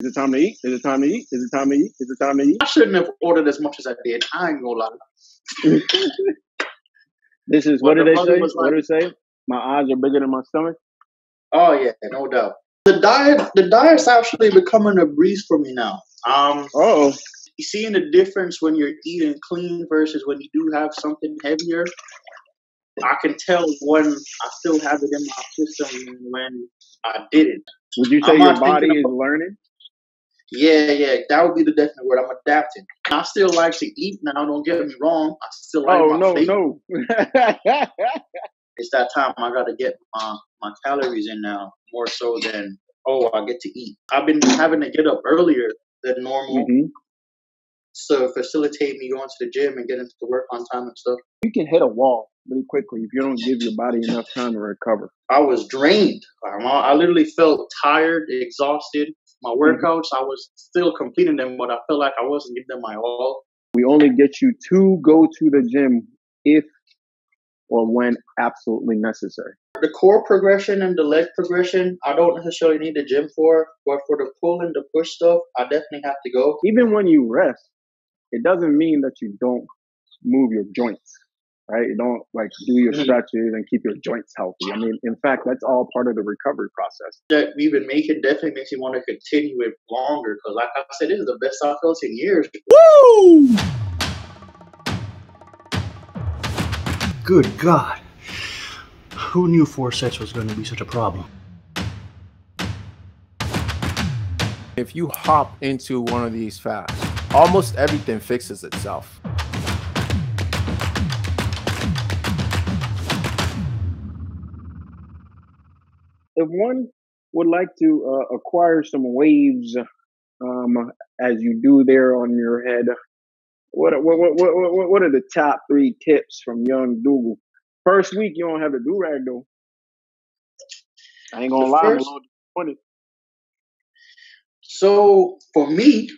Is it time to eat? Is it time to eat? Is it time to eat? Is it time to eat? I shouldn't have ordered as much as I did. I ain't gonna lie. This is, what do they say? What do they say? My eyes are bigger than my stomach. Oh yeah, no doubt. The diet's actually becoming a breeze for me now. Oh, You seeing the difference when you're eating clean versus when you do have something heavier. I can tell when I still have it in my system and when I didn't. would you say your body is learning? Yeah, that would be the definite word. I'm adapting. I still like to eat now. Don't get me wrong. I still like my food. No. It's that time I got to get my calories in now more so than I get to eat. I've been having to get up earlier than normal to facilitate me going to the gym and getting to work on time and stuff. You can hit a wall really quickly if you don't give your body enough time to recover. I was drained. I literally felt tired, exhausted. My workouts, I was still completing them, but I felt like I wasn't giving them my all. We only get you to go to the gym if or when absolutely necessary. The core progression and the leg progression, I don't necessarily need the gym for, but for the pull and the push stuff, I definitely have to go. Even when you rest, it doesn't mean that you don't move your joints, right? You don't do your stretches and keep your joints healthy. I mean, in fact, that's all part of the recovery process. That we've been making definitely makes me want to continue it longer because, like I said, this is the best I felt in years. Woo! Good God. Who knew 4 sets was going to be such a problem? If you hop into one of these fast, almost everything fixes itself. If one would like to acquire some waves as you do there on your head, what are the top 3 tips from young Doogle? First week, you don't have the do-rag, though. I ain't gonna lie, I'm a little disappointed. So, for me,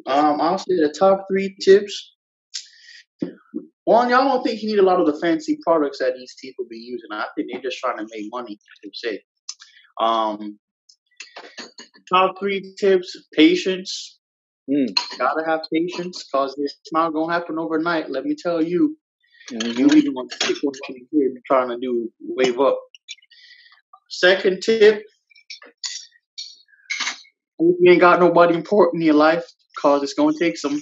I'll say the top 3 tips. One, y'all don't think you need a lot of the fancy products that these people be using. I think they're just trying to make money, per se. Top 3 tips, patience. Gotta have patience because it's not gonna happen overnight. Let me tell you, you even want to stick what you're trying to do, wave up. Second tip, if you ain't got nobody important in your life, cause it's gonna take some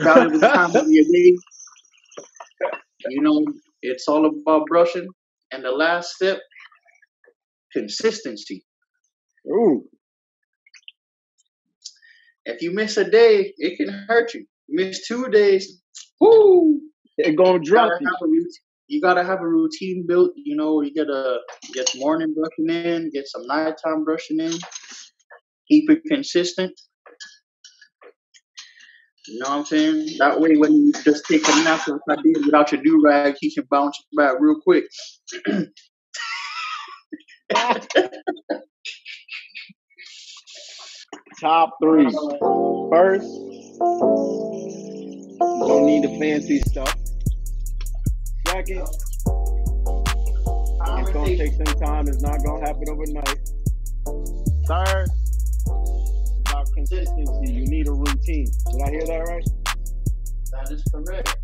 valuable time of your day. You know, it's all about brushing. And the last step, consistency. Ooh. If you miss a day, it can hurt you. You miss 2 days, whoo! It's gonna drop you. You gotta have a routine built. You know, you gotta get morning brushing in, get some nighttime brushing in. Keep it consistent. You know what I'm saying? That way, when you just take a nap like I did without your do-rag, he can bounce back real quick. Top 3. First, you don't need the fancy stuff. Second, it's gonna take some time. It's not gonna happen overnight. Third, about consistency. You need a routine. Did I hear that right? That is correct.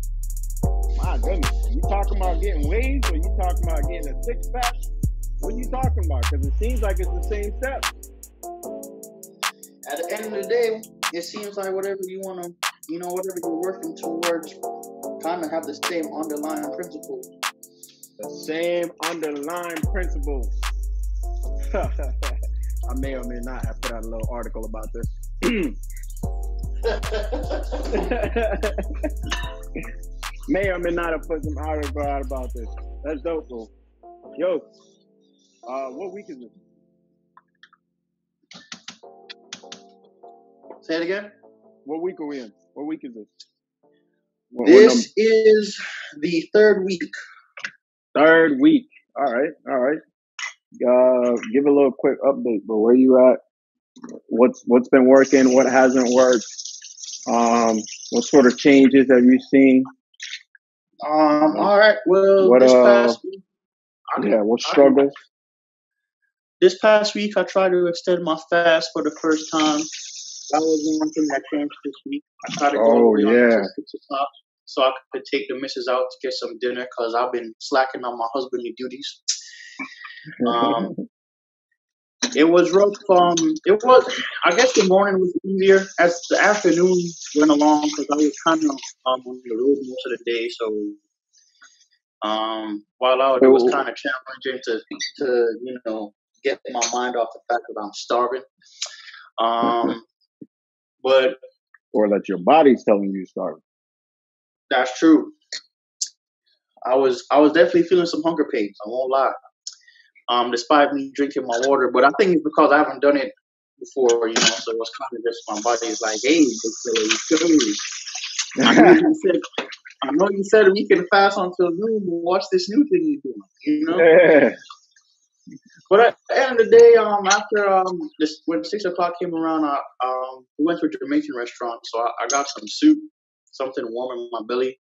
My goodness. You talking about getting waves or you talking about getting a 6-pack? What are you talking about? Because it seems like it's the same step. At the end of the day, it seems like whatever you want to, whatever you're working towards, kind of have the same underlying principles. The same underlying principles. I may or may not have put out a little article about this. May or may not have put some article out about this. That's dope, bro. Yo, what week is this? Say it again. What week are we in? What week is this? This is the 3rd week. 3rd week. All right. Give a little quick update, bro. Where you at? What's been working? What hasn't worked? What sort of changes have you seen? All right. Well, this past week. What struggles? This past week, I tried to extend my fast for the first time. That was one thing that changed this week. I tried to go Oh, early yeah. until 6 o'clock so I could take the missus out to get some dinner because I've been slacking on my husbandly duties. It was rough. It was. I guess the morning was easier as the afternoon went along because I was kind of on the road most of the day. So while out, it was kind of challenging to get my mind off the fact that I'm starving. But or that your body's telling you starving. That's true. I was definitely feeling some hunger pains. I won't lie. Despite me drinking my water, but I think it's because I haven't done it before, so it was kind of just my body's like, hey, I know you said we can fast until noon, but watch this new thing you're doing, Yeah. But at the end of the day, after when 6 o'clock came around, we went to a Jamaican restaurant, so I got some soup, something warm in my belly.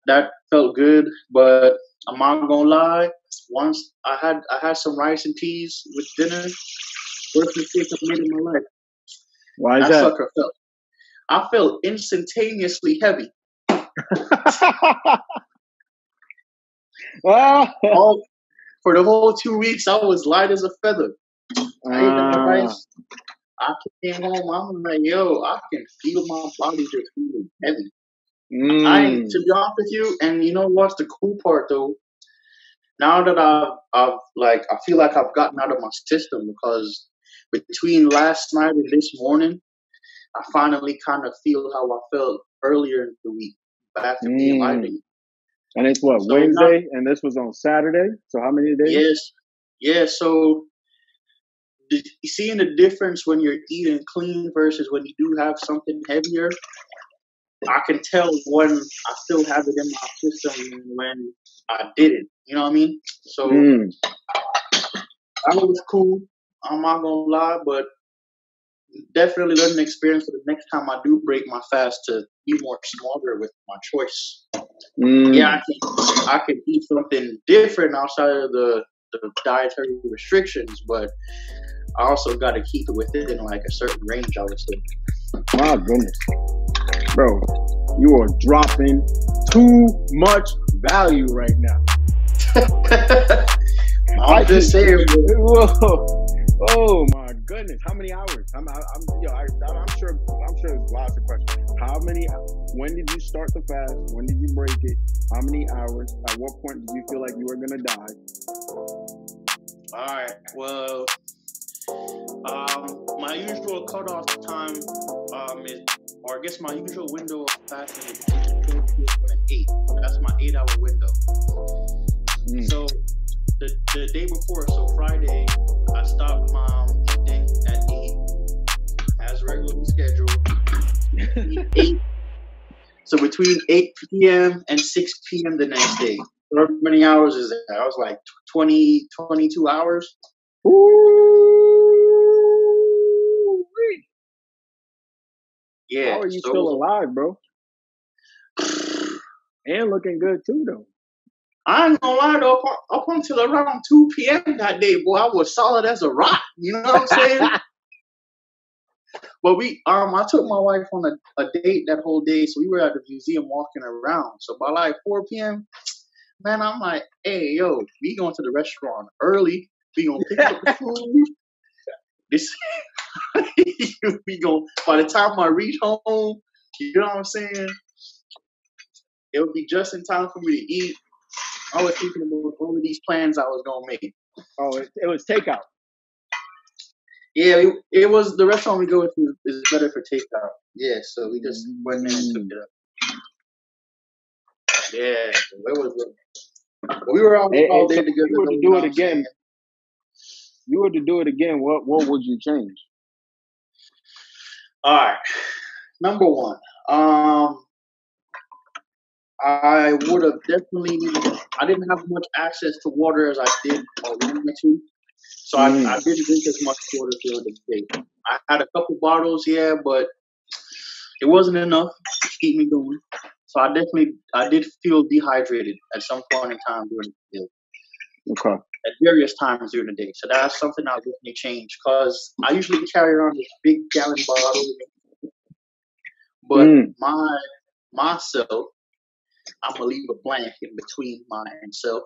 That felt good, but I'm not gonna lie. Once I had some rice and peas with dinner. Worst mistake I've made in my life. Why is that? Sucker felt. I felt instantaneously heavy. For the whole 2 weeks, I was light as a feather. I ate that rice. I came home. I'm like, yo, I can feel my body just feeling heavy. To be honest with you, and you know what's the cool part though? Now that I feel like I've gotten out of my system because between last night and this morning, I finally kind of feel how I felt earlier in the week. Back to being light again. And it's what, Wednesday, and this was on Saturday? So how many days? Yes. Yeah, so you seeing the difference when you're eating clean versus when you do have something heavier? I can tell when I still have it in my system and when I didn't. You know what I mean? So that was cool. I'm not gonna lie, but definitely learning experience for the next time I do break my fast to be more smarter with my choice. Yeah, I can eat something different outside of the dietary restrictions, but I also got to keep it within like a certain range, I would say. My goodness. Bro, you are dropping too much value right now. I'm just saying, bro. Whoa. Oh my goodness! How many hours? I'm sure there's lots of questions. When did you start the fast? When did you break it? How many hours? At what point did you feel like you were gonna die? All right. Well, my usual cutoff time I guess my usual window of fasting is between 12 and 8. That's my 8-hour window. So the day before, so Friday, I stopped my eating at 8 as regularly scheduled. 8. So between 8 p.m. and 6 p.m. the next day. How many hours is that? I was like 22 hours. Ooh. Yeah. How are you still alive, bro? And looking good too, though. I ain't gonna lie though, up until around 2 p.m. that day, boy, I was solid as a rock. You know what I'm saying? But I took my wife on a date that whole day, so we were at the museum walking around. So by like 4 p.m., man, I'm like, hey, yo, we going to the restaurant early. We gonna pick up the food. By the time I reach home, you know what I'm saying? It would be just in time for me to eat. I was thinking about all of these plans I was gonna make. Oh, it was takeout. Yeah, it was the restaurant we go to is better for takeout. Yeah, so we just went in and took it up. Yeah, it was. We were all day together. You were to do it again. You were to do it again. What would you change? All right, number one, I would have definitely needed. I didn't have much access to water as I did or wanted to, so I didn't drink as much water throughout the day. I had a couple bottles, yeah, but it wasn't enough to keep me going. So I did feel dehydrated at some point in time during the day. Okay. At various times during the day. So that's something I'll definitely change because I usually carry around this big gallon bottle. But myself, I'm gonna leave a blank in between myself.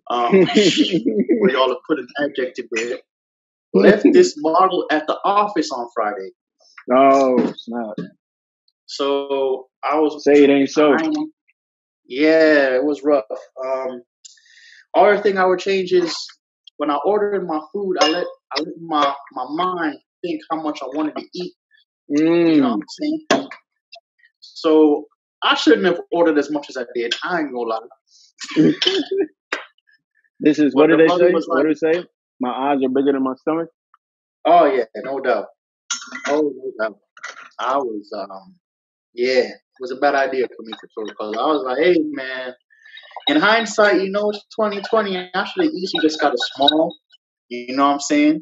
Where y'all have put an adjective there. Left this bottle at the office on Friday. Oh snap! So I was say it ain't so. Yeah, it was rough. Other thing I would change is when I ordered my food, I let my mind think how much I wanted to eat. You know what I'm saying? So I shouldn't have ordered as much as I did. I ain't gonna lie. This is what did they say? What did it say? My eyes are bigger than my stomach. Oh yeah, no doubt. Oh no doubt. I was it was a bad idea for me for sure because I was like, hey man. In hindsight, you know, it's 2020. Actually, easy just got a small. You know what I'm saying?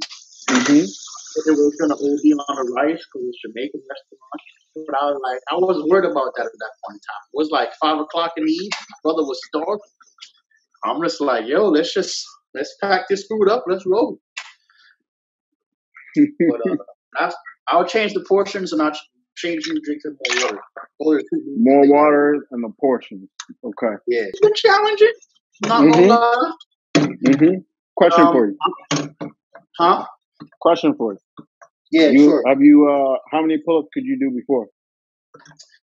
Mm-hmm. It was gonna OD on the rice because it's Jamaican restaurant. But I was like, I wasn't worried about that at that point in time. It was like 5 o'clock in the evening. My brother was starved. I'm just like, yo, let's pack this food up. Let's roll. But I'll change the portions and I'll change you drinking more water. More water and the portions. Okay. Yeah. It's been challenging. Not gonna lie. Mm-hmm. Question for you. Huh? Question for you. Yeah, sure. Have you how many pull-ups could you do before?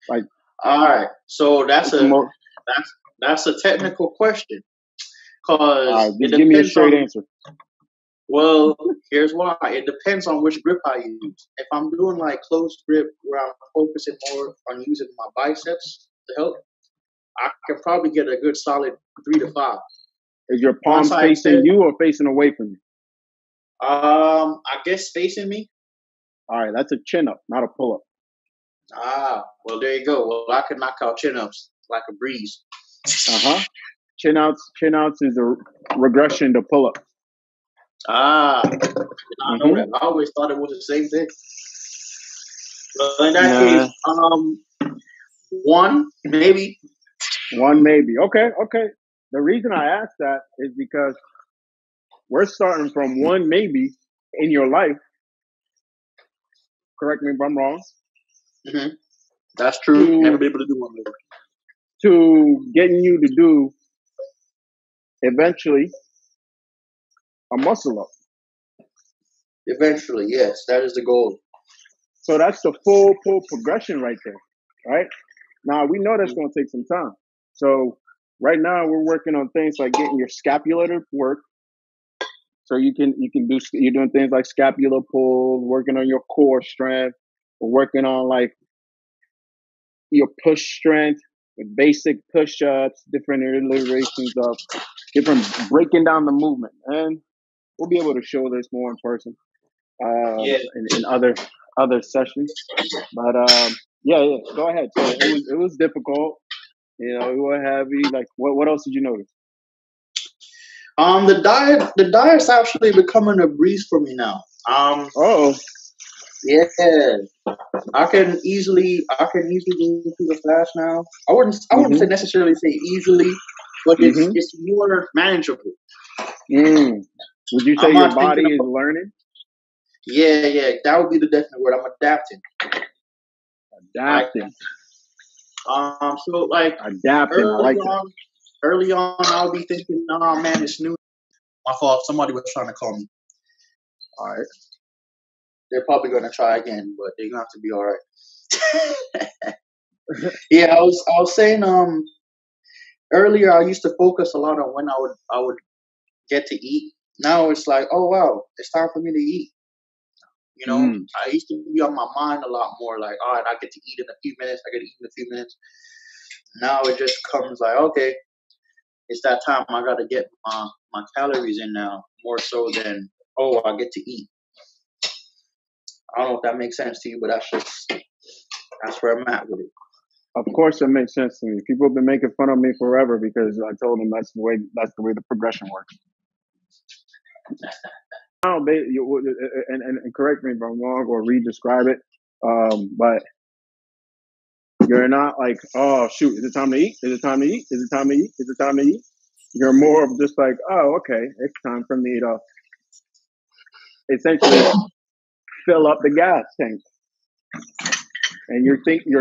Like, all right. So that's a technical question. Cause just give me a straight answer. Well, here's why. It depends on which grip I use. If I'm doing like closed grip where I'm focusing more on using my biceps to help, I can probably get a good solid 3 to 5. Is your palm facing you or facing away from you? I guess facing me. All right, that's a chin up, not a pull up. Well there you go. Well, I can knock out chin ups like a breeze. Chin outs is a regression to pull up. I know that. I always thought it was the same thing. Well, in that case, one maybe. Okay. The reason I asked that is because we're starting from one maybe in your life. Correct me if I'm wrong. Mm-hmm. That's true. Never be able to do one maybe. To getting you to do eventually a muscle up. Eventually, yes, that is the goal. So that's the full progression right there, right? Now we know that's going to take some time. So right now we're working on things like getting your scapula to work. So you're doing things like scapular pulls, working on your core strength. We're working on like your push strength with basic push-ups, different iterations of different breaking down the movement, and we'll be able to show this more in person in other sessions. But go ahead. So it was difficult. You know, it was heavy. Like what else did you notice? The diet's actually becoming a breeze for me now. Yeah, I can easily go through the fast now. I wouldn't say necessarily say easily, but it's more manageable. Would you say your body is learning? Yeah, that would be the definite word. I'm adapting. So like adapting. I like that. Early on, I'll be thinking, "Oh man, it's new." My fault. Somebody was trying to call me. All right. They're probably going to try again, but they're going to have to be all right. Yeah, I was saying earlier I used to focus a lot on when I would get to eat. Now it's like, oh wow, it's time for me to eat. You know, I used to be on my mind a lot more like, all right, I get to eat in a few minutes. I get to eat in a few minutes. Now it just comes like, okay, it's that time. I got to get my calories in now more so than, oh, I get to eat. I don't know if that makes sense to you, but that's where I'm at with it. Of course, it makes sense to me. People have been making fun of me forever because I told them that's the way the progression works. Now, and correct me if I'm wrong or re-describe it, but you're not like, oh shoot, is it time to eat? Is it time to eat? Is it time to eat? Is it time to eat? You're more of just like, oh, okay, it's time for me to essentially fill up the gas tank, and you're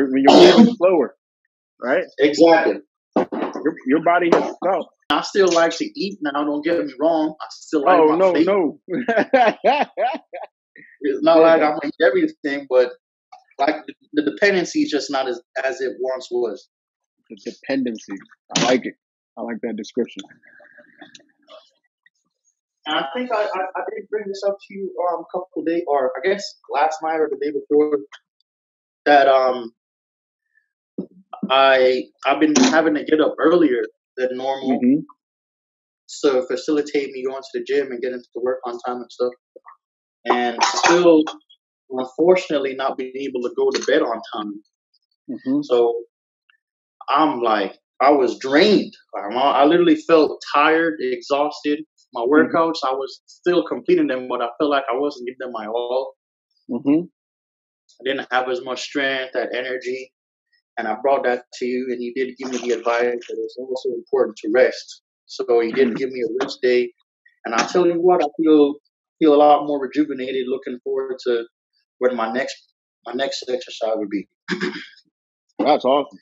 moving slower, right? Exactly. Your body has felt. I still like to eat now. Don't get me wrong. I still like my food. No. It's not like I'm eating everything, but like the dependency is just not as it once was. The dependency. I like it. I like that description. And I think I did bring this up to you a couple days, or I guess last night or the day before, that I've been having to get up earlier than normal to facilitate me going to the gym and getting to work on time and stuff, and still, unfortunately, not being able to go to bed on time. So I'm like, I was drained. I literally felt tired, exhausted. My workouts, I was still completing them, but I felt like I wasn't giving them my all. I didn't have as much strength, that energy, and I brought that to you, and you did give me the advice that it's also important to rest. So you did give me a rest day, and I'll tell you what, I feel a lot more rejuvenated. Looking forward to what my next exercise would be. That's awesome.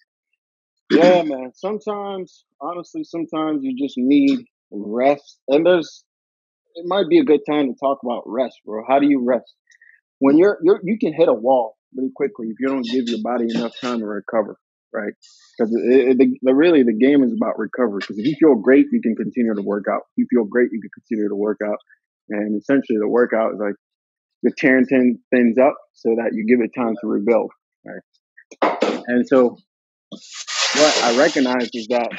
Yeah, man. Sometimes you just need rest, and it might be a good time to talk about rest, bro. How do you rest when you can hit a wall really quickly if you don't give your body enough time to recover, right? Because really the game is about recovery. Because if you feel great, you can continue to work out. If you feel great, you can continue to work out, and essentially the workout is like you're tearing things up so that you give it time to rebuild, right? And so what I recognize is that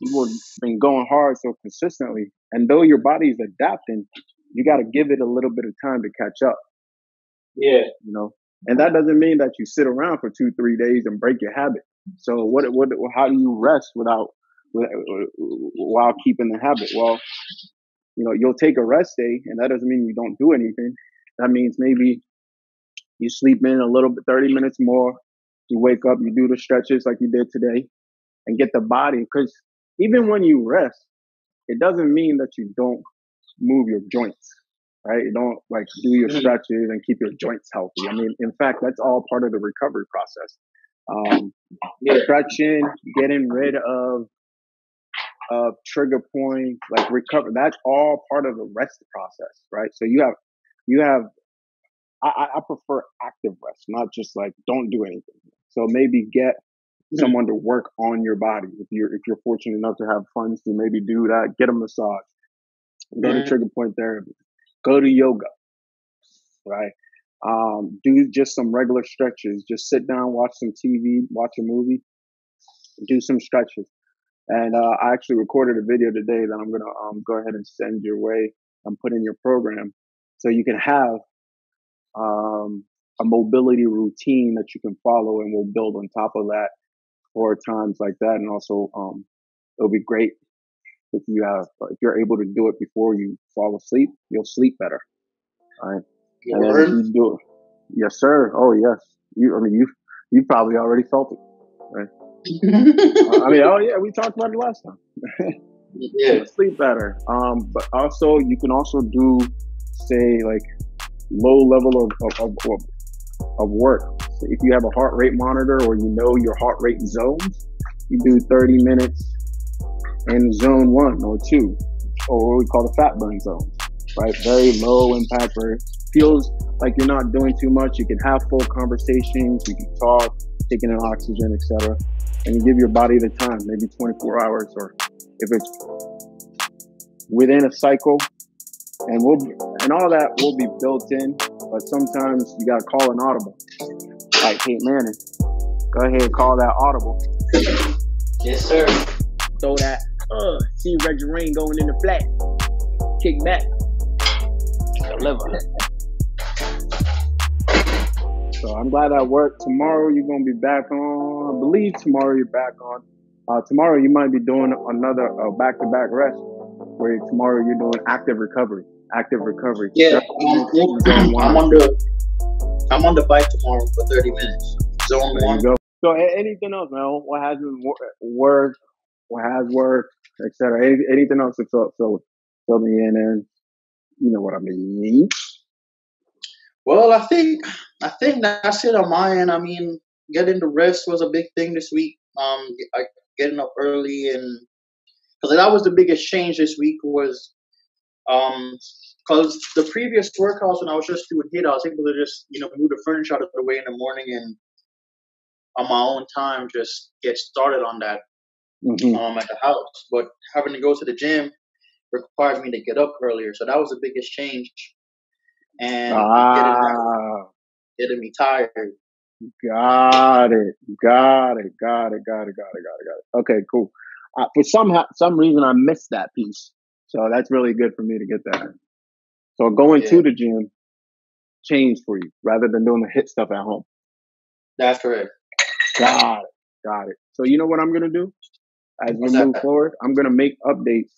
people have been going hard so consistently, and though your body's adapting, you got to give it a little bit of time to catch up. Yeah, and that doesn't mean that you sit around for 2-3 days and break your habit. So how do you rest while keeping the habit? Well, you'll take a rest day, and that doesn't mean you don't do anything. That means maybe you sleep in a little bit, 30 minutes more. You wake up, you do the stretches like you did today, and get the body. Because even when you rest, it doesn't mean that you don't move your joints, right? You don't do your stretches and keep your joints healthy. I mean, in fact, that's all part of the recovery process. Stretching, getting rid of trigger points, recover. That's all part of the rest process, right? So you have. I prefer active rest, not just don't do anything. So maybe get someone to work on your body. If you're fortunate enough to have funds to maybe do that, get a massage, go to trigger point therapy, go to yoga, right? Do just some regular stretches. Just sit down, watch some TV, watch a movie, do some stretches. And I actually recorded a video today that I'm gonna go ahead and send your way and put in your program, so you can have a mobility routine that you can follow, and we'll build on top of that for times like that. And also, it'll be great if you're able to do it before you fall asleep. You'll sleep better. All right. And then if you do it, yes, sir. Oh, yes. You probably already felt it, right? We talked about it last time. Yeah. Sleep better. But also you can also do, say, low level of work. So if you have a heart rate monitor, or your heart rate zones, you do 30 minutes in zone 1 or 2, or what we call the fat burn zone, right? Very low impact, where it feels like you're not doing too much. You can have full conversations, you can talk, taking in oxygen, etc. And you give your body the time, maybe 24 hours, or if it's within a cycle. And all that will be built in, but sometimes you gotta call an audible. Like, hey, Manning, go ahead and call that audible. Yes, sir. Throw that, see Reggie Rain going in the flat. Kick back. Deliver. So I'm glad that worked. Tomorrow you're gonna be back on. I believe tomorrow you're back on. Tomorrow you might be doing another back-to-back rest, where tomorrow you're doing active recovery. Yeah, I'm on the bike tomorrow for 30 minutes. Zone 1. There you go. So anything else, man? What hasn't worked? What has worked? etc. Anything else to fill me in, and you know what I mean. Well, I think that's it on my end. I mean, getting the rest was a big thing this week. Getting up early, and because that was the biggest change this week was because the previous workouts when I was just doing HIIT, I was able to just move the furniture out of the way in the morning and on my own time just get started on that at the house. But having to go to the gym required me to get up earlier, so that was the biggest change. And getting me tired. Got it. Okay, cool. For some reason, I missed that piece, so that's really good for me to get that. So going to the gym changed for you rather than doing the HIIT stuff at home. That's correct. Got it. So you know what I'm gonna do as we move forward? I'm gonna make updates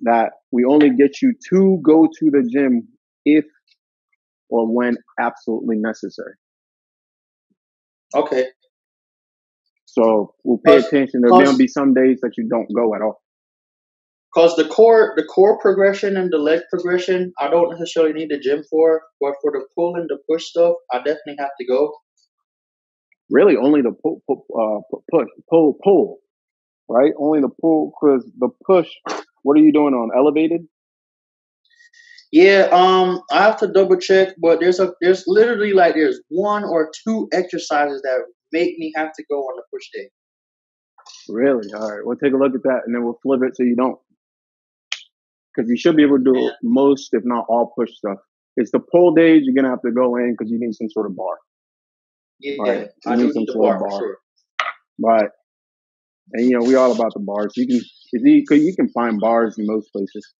that we only get you to go to the gym if or when absolutely necessary. Okay. So we'll pay attention. There's gonna be some days that you don't go at all. Because the core progression and the leg progression, I don't necessarily need the gym for, but for the pull and the push stuff, I definitely have to go. Really, only the pull, right? Only the pull, because the push. What are you doing on elevated? Yeah, I have to double check, but there's literally there's one or two exercises that make me have to go on the push day. Really? All right, we'll take a look at that, and then we'll flip it so you don't. Because you should be able to do most, if not all, push stuff. It's the pull days you're gonna have to go in because you need some sort of bar. Yeah, right? I need the bar for sure. Right, and we all about the bars. You can find bars in most places.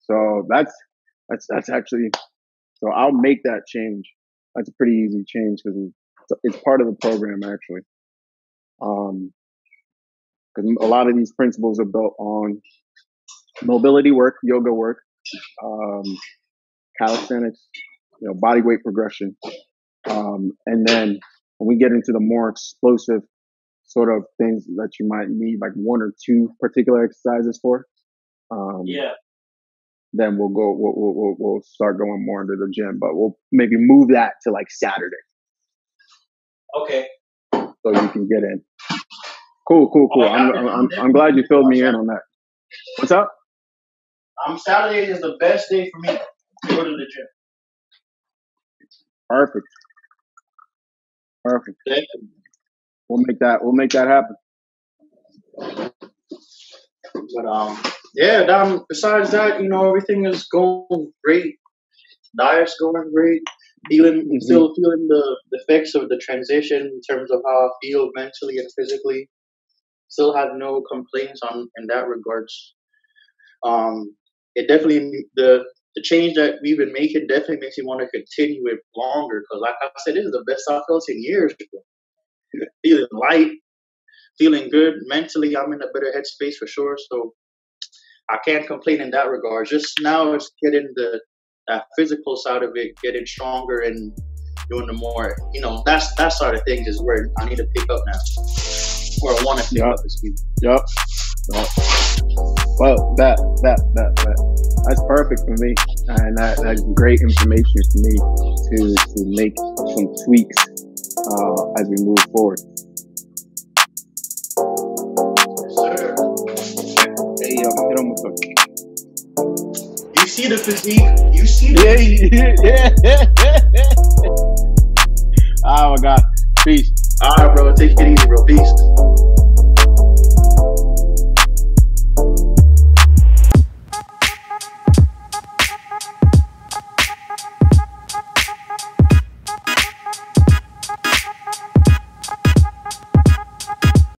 So that's actually. So I'll make that change. That's a pretty easy change because it's part of the program actually. Because a lot of these principles are built on mobility work, yoga work, calisthenics, body weight progression, and then when we get into the more explosive sort of things that you might need, like one or two particular exercises for, then we'll start going more into the gym, but we'll maybe move that to like Saturday. Okay. So you can get in. Cool. I'm glad you filled me in on that. What's up? Saturday is the best day for me to go to the gym. Perfect. Definitely. We'll make that happen. But besides that, everything is going great. Diet's going great. Still feeling the effects of the transition in terms of how I feel mentally and physically. Still have no complaints in that regards. It definitely the change that we've been making definitely makes me want to continue it longer because, like I said, this is the best I felt in years. Feeling light, feeling good mentally. I'm in a better headspace for sure. So I can't complain in that regard. Just now, it's getting that physical side of it, getting stronger and doing the more, that side of things is where I need to pick up now. Where I want to pick up this week. Yep. Well, that's perfect for me, and that's great information for me to make some tweaks as we move forward. Yes, sir. Hey, get on my phone. You see the physique? You see the Yeah. Oh my God. Peace. All right, bro. Take it easy, bro. Peace.